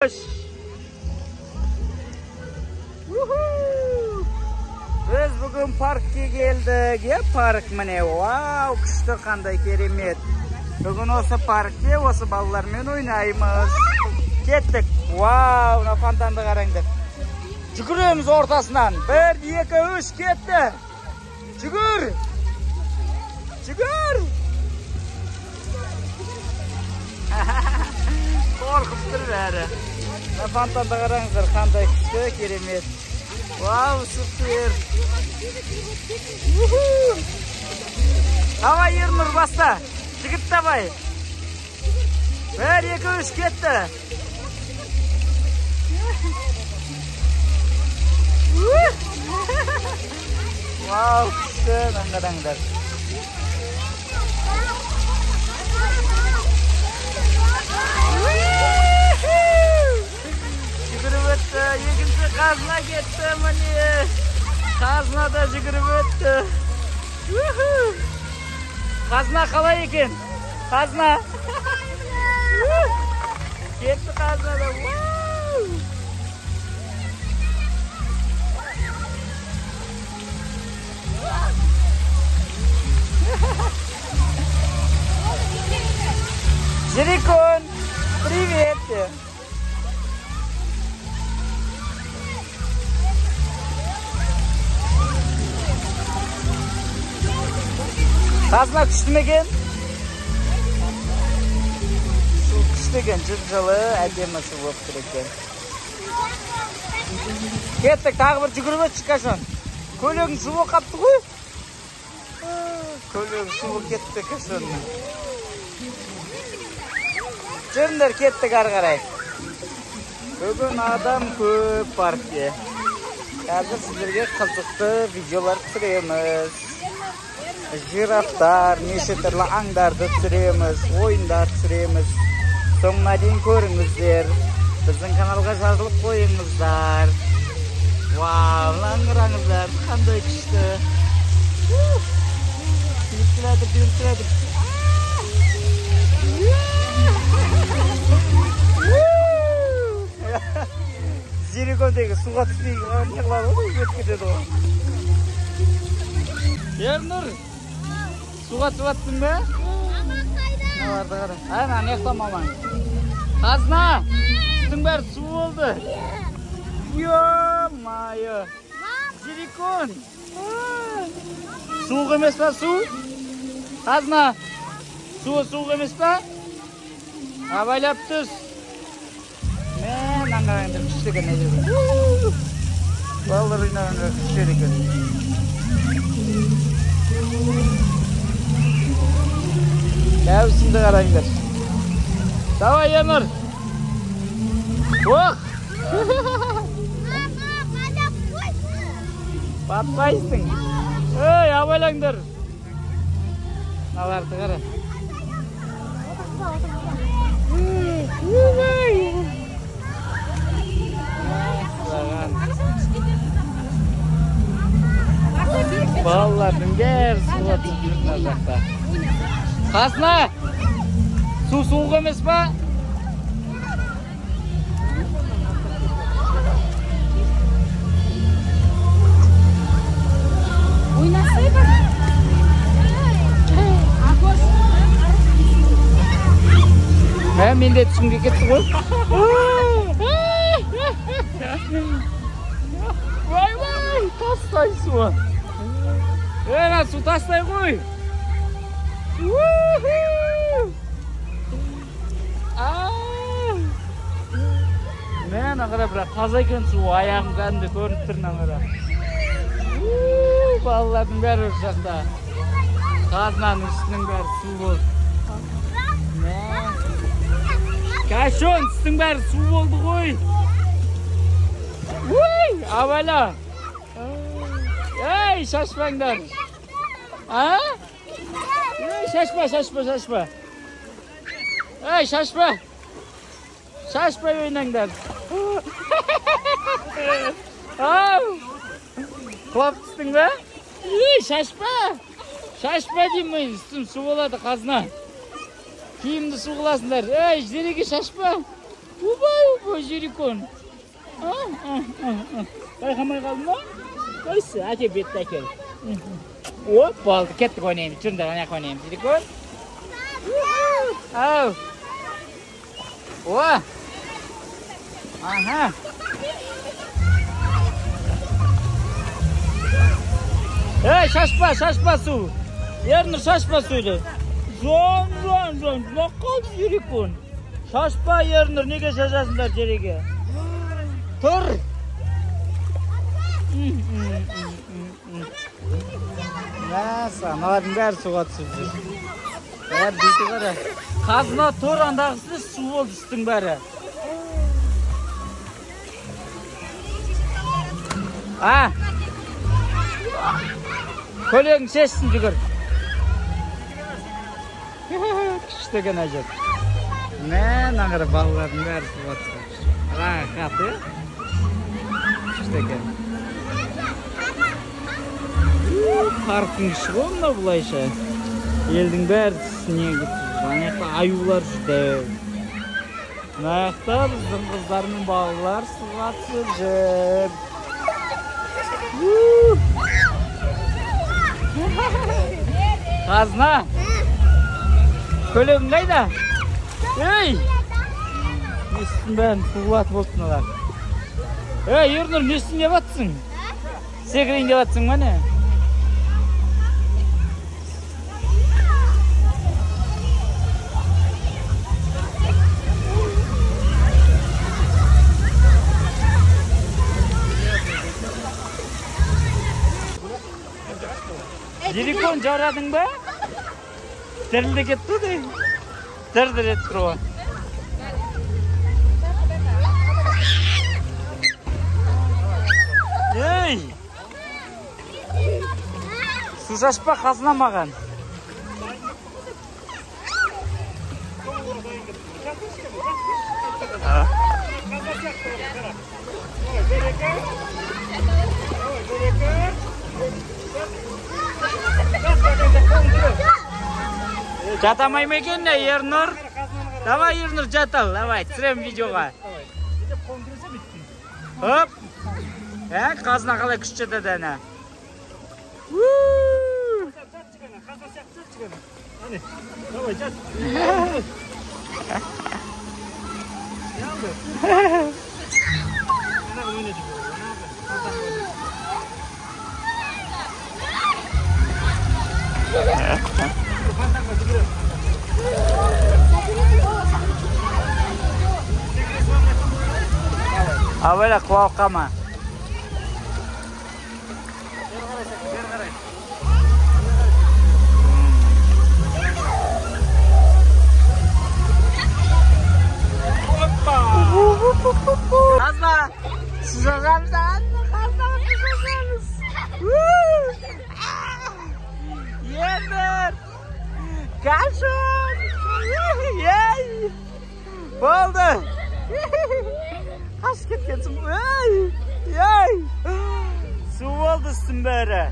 hoş. Biz bugün parkka geldik. Ya park mine. Wow, kışta qanday keremet. Bugün olsa parkka olsa balalarмен oynaymiz. Ketdik. Wow, na fontanды qaranglar. Жүгіреміз ортасынан. 1, 2, 3 ketdi. Жүгір. Жүгір. Korkup dur bari. Na fontanды qaranglar, qanday kışta keremet. Wow, süper. Давай, Ернур, баста. Жігіт давай. 1, 2, 3 ketdi. Wow, kışta qaranglar. Жүгіріп өтті, екінші қазына кетті міне. Қазына да жүгіріп өтті. Қазына қалай екен? Қазына. Кетті қазына да. Жирикон, привет. Қазына күшті ме екен? Су күшті екен, жылы әдемі су болып тұр екен. Кеттік, тағы бір жүгіріп өтші қашан. Көлігің су болып қапты ғой? Көлігің су болып кетті қашан. Жүріңдер, кеттік ары қарай. Бүгін адам көп паркте. Қазір сіздерге қызықты видеолар түсіреміз. Жирафтар, неше түрлі аңдарды түсіреміз, ойындар түсіреміз. Соңына дейін көріңіздер. Біздің каналға жазылып қойыңыздар. Вау, аңыраңыздар, қандай күшті. Биліктіредіп. Зирикондегі суға түспейгі не қылады ғой, өтіп кетеді ғой. Ернұр, суға түсіп аттың ба? Маман қайда? Ана, неқта маман. Қазына, үстің бәрі су болды. Ё-майы. Зирикон. Суық емес па су? Қазына, суық емес па? Абайлап түс. Мен аңғараңдар күшті екен әжеге. Балалар ойнағанға күшті екен. Кәусінді қараңдар. Давай, Емір. Оқ! Батпайсың. Ой, абайлаңдар. Аларды қара. Балалардың бәрі суға түсіп жүрген жақта. Қазына, су суық емес па? Ойнасай бар. Мен де түсімге кетті ғой. Вай, тастай суы. Ена, су тастай ғой. Мен ағыра бірақ таза екен су, аяғым кәдімгі көрініп тұрын ағыра. Балалардың бәрі өз жақта. Қазынаның үстінің бәрі су болды. Кәшон, үстің бәрі су болды ғой. Абайла. Ей, шашпаңдар. Шашпа. Ей, шашпа. Шашпай ойнаңдар. Құлап түстің бе? Ей, шашпа. Шашпа деймін, үстім су болады қазына. Киімді су қыласыңдар. Ей, жереге шашпа. Uba jirikon. Bayqamay qaldingmi? Qo'ysi, aka betda aka. Hop, bo'ldi, ketdik o'ynaymiz. Chunda o'ynab o'ynaymiz. Jirikon. Au. Oa. Aha. Hey, şaşpa su. Yerine şaşpa suydu. Zon. Bakal jirikon. Şaşpa yerine nege şaşasınlar jerege. Tur. Nasa, naların bari suğa түсіп жүр. Bari bizi qara. Qazma tor andaqысы su oldu üstün bari. Ha. Koleğin sesini çıkar. Küçükteken acaba. Ne nağır balların bari suğa түсіп жүр. Rahat ya. Küçükteken. Parkın işi olma bulayşa. Елдің бәрі түсіне кетіп. Анаяқта аюлар жүр. Анаяқта біздің қыздар мен балалар суға түсіп жүр. Қазына. Көлігің қайда? Ей! Несін бәрін суғылатып болсын олар. Ей, Ернұр, несін деп атсың? Секірейін деп атсың ма не? Jirikon жарадың ба? Дірілді кетті де? Дір-дір етіп тұруға. Ей! Су шашпа қазына маған. Жатамай ма екен не, Ернұр? Давай, Ернұр, жатал, давай, түсірем видеоға. Хоп! Қазына қалай күш жатады әне. Давай, жат. А böyle korkama. Kazma. Susacağız lan. Kazma susacağız. Yeter. Kaçın. Yey. Oldu. Kaç ketkensin. Yey. Su oldu üstün beri.